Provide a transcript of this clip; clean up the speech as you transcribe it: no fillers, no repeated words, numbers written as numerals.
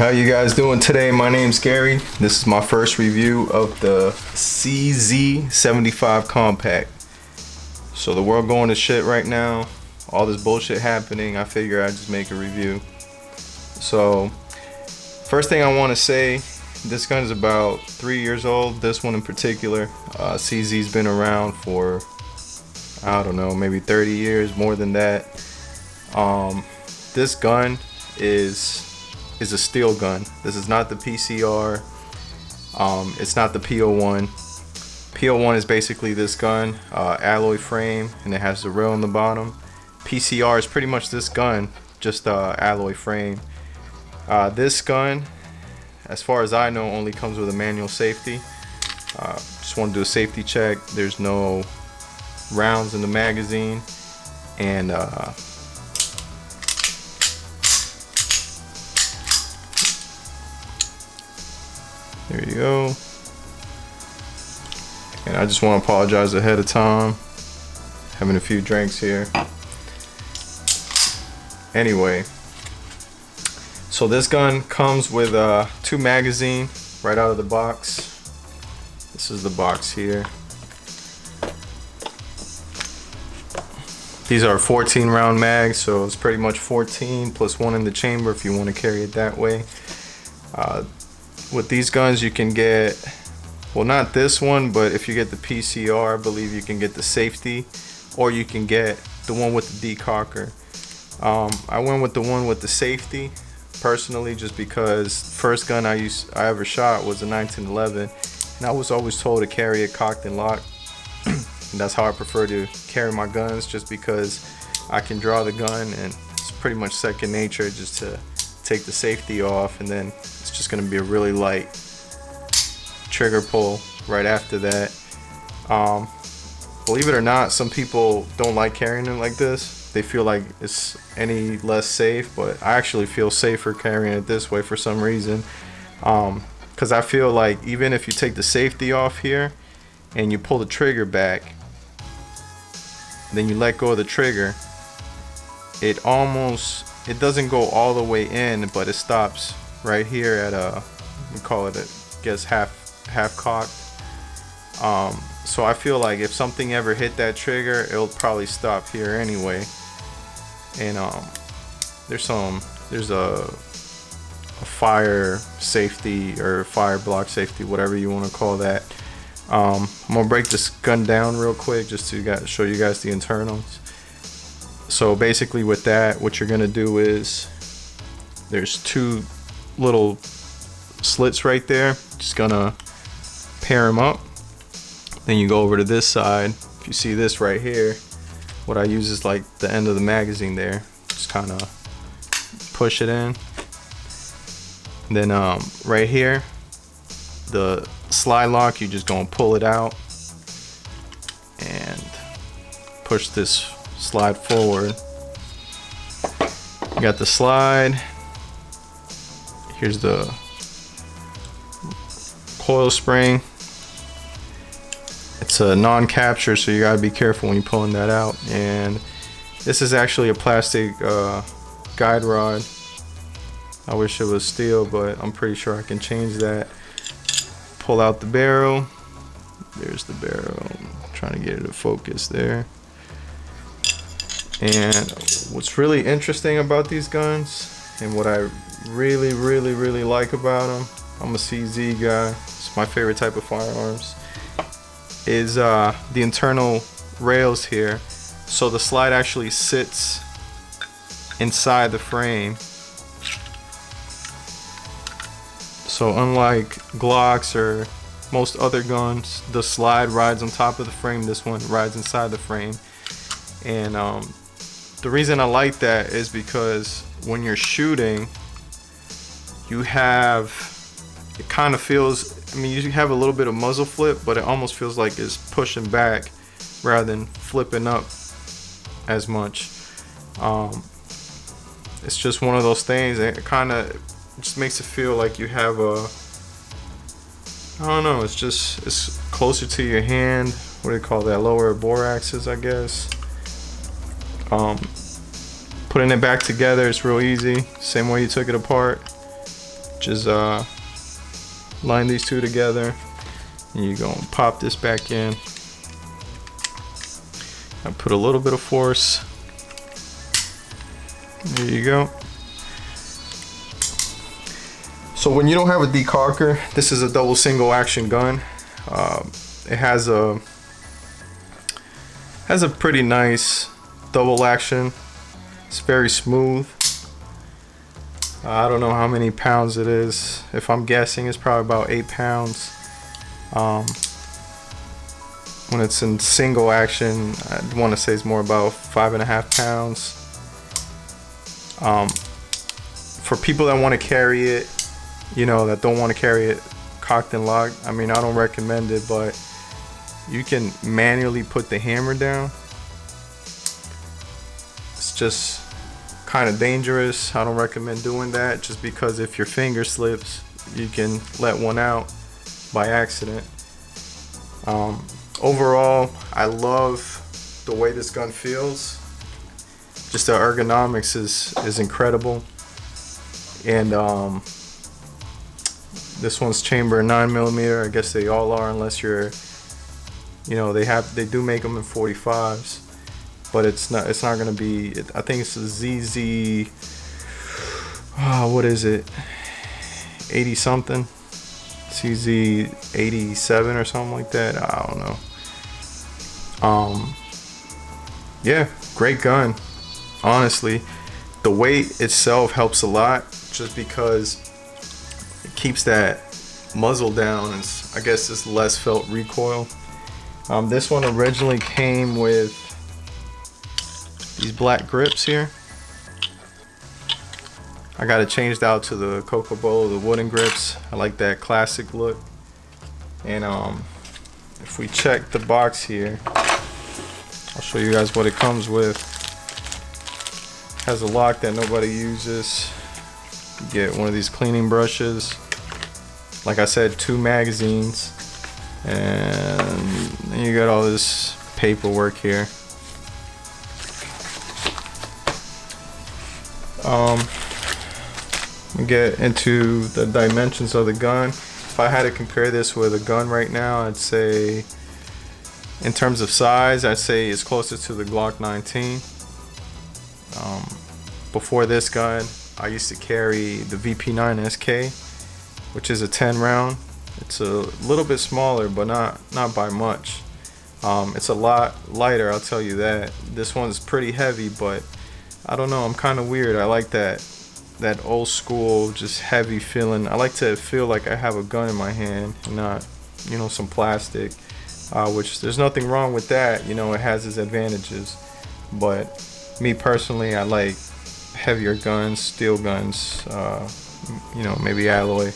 how you guys doing today? My name's Gary. This is my first review of the CZ75 Compact. So the world going to shit right now. All this bullshit happening. I figure I'd just make a review. So first thing I want to say, this gun is about 3 years old. This one in particular. CZ's been around for, I don't know, maybe 30 years, more than that. This gun is a steel gun. This is not the PCR. It's not the P01. P01 is basically this gun, alloy frame, and it has the rail on the bottom. PCR is pretty much this gun, just alloy frame. This gun, as far as I know, only comes with a manual safety. Just want to do a safety check. There's no rounds in the magazine, and there you go. And I just want to apologize ahead of time. Having a few drinks here. Anyway, so this gun comes with 2 magazines right out of the box. This is the box here. These are 14 round mags, so it's pretty much 14 plus 1 in the chamber if you want to carry it that way. With these guns you can get, well, not this one, but if you get the PCR, I believe you can get the safety, or you can get the one with the decocker. I went with the one with the safety personally, just because first gun I ever shot was a 1911, and I was always told to carry it cocked and locked. And that's how I prefer to carry my guns, just because I can draw the gun and it's pretty much second nature just to take the safety off, and then it's just going to be a really light trigger pull right after that. Believe it or not, some people don't like carrying it like this. They feel like it's any less safe, but I actually feel safer carrying it this way for some reason, because I feel like even if you take the safety off here and you pull the trigger back, then you let go of the trigger, it doesn't go all the way in, but it stops right here at we call it, I guess, half cocked. So I feel like if something ever hit that trigger, it'll probably stop here anyway. And there's a fire safety or fire block safety, whatever you want to call that. I'm gonna break this gun down real quick just to show you guys the internals. So basically with that, what you're gonna do is, there's 2 little slits right there. Just gonna pair them up. Then you go over to this side. If you see this right here, what I use is like the end of the magazine there. Just kind of push it in. And then right here, the slide lock, you just gonna pull it out and push this slide forward. You got the slide. Here's the coil spring. It's a non-capture, so you gotta be careful when you're pulling that out. And this is actually a plastic guide rod. I wish it was steel, but I'm pretty sure I can change that. Pull out the barrel. There's the barrel. I'm trying to get it to focus there. And what's really interesting about these guns, and what I really like about them, I'm a CZ guy, it's my favorite type of firearms, is the internal rails here. So the slide actually sits inside the frame. So unlike Glocks or most other guns, the slide rides on top of the frame. This one rides inside the frame. And the reason I like that is because when you're shooting, you have, it kind of feels, I mean, you have a little bit of muzzle flip, but it almost feels like it's pushing back rather than flipping up as much. It's just one of those things. It kind of just makes it feel like you have a, I don't know, it's closer to your hand. What do you call that? Lower bore axis, I guess. Putting it back together is real easy. Same way you took it apart. Just line these two together, and you're gonna pop this back in. I put a little bit of force. There you go. So when you don't have a decocker, this is a double single action gun. It has a pretty nice double action. It's very smooth. I don't know how many pounds it is. If I'm guessing, it's probably about 8 pounds. When it's in single action, I want to say it's more about 5.5 pounds. For people that want to carry it, you know, that don't want to carry it cocked and locked, I mean, I don't recommend it, but you can manually put the hammer down. It's just kind of dangerous. I don't recommend doing that, just because if your finger slips, you can let one out by accident. Overall, I love the way this gun feels. Just the ergonomics is incredible. And this one's chamber 9mm. I guess they all are, unless you're, you know, they do make them in 45s, but it's not gonna be. I think it's a ZZ. What is it? 80 something. CZ 87 or something like that. I don't know. Yeah, great gun. Honestly, the weight itself helps a lot, just because it keeps that muzzle down, and I guess it's less felt recoil. This one originally came with these black grips here. I got it changed out to the Cocobolo, the wooden grips. I like that classic look. And if we check the box here, I'll show you guys what it comes with. Has a lock that nobody uses. You get one of these cleaning brushes. Like I said, 2 magazines. And then you got all this paperwork here. Get into the dimensions of the gun. If I had to compare this with a gun right now, I'd say, in terms of size, I'd say it's closer to the Glock 19. Before this gun, I used to carry the VP9 SK, which is a 10 round. It's a little bit smaller, but not by much. It's a lot lighter, I'll tell you that. This one's pretty heavy, but I don't know, I'm kind of weird. I like that old school, just heavy feeling. I like to feel like I have a gun in my hand, and not, you know, some plastic. Which there's nothing wrong with that. You know, it has its advantages. But me personally, I like heavier guns, steel guns. You know, maybe alloy.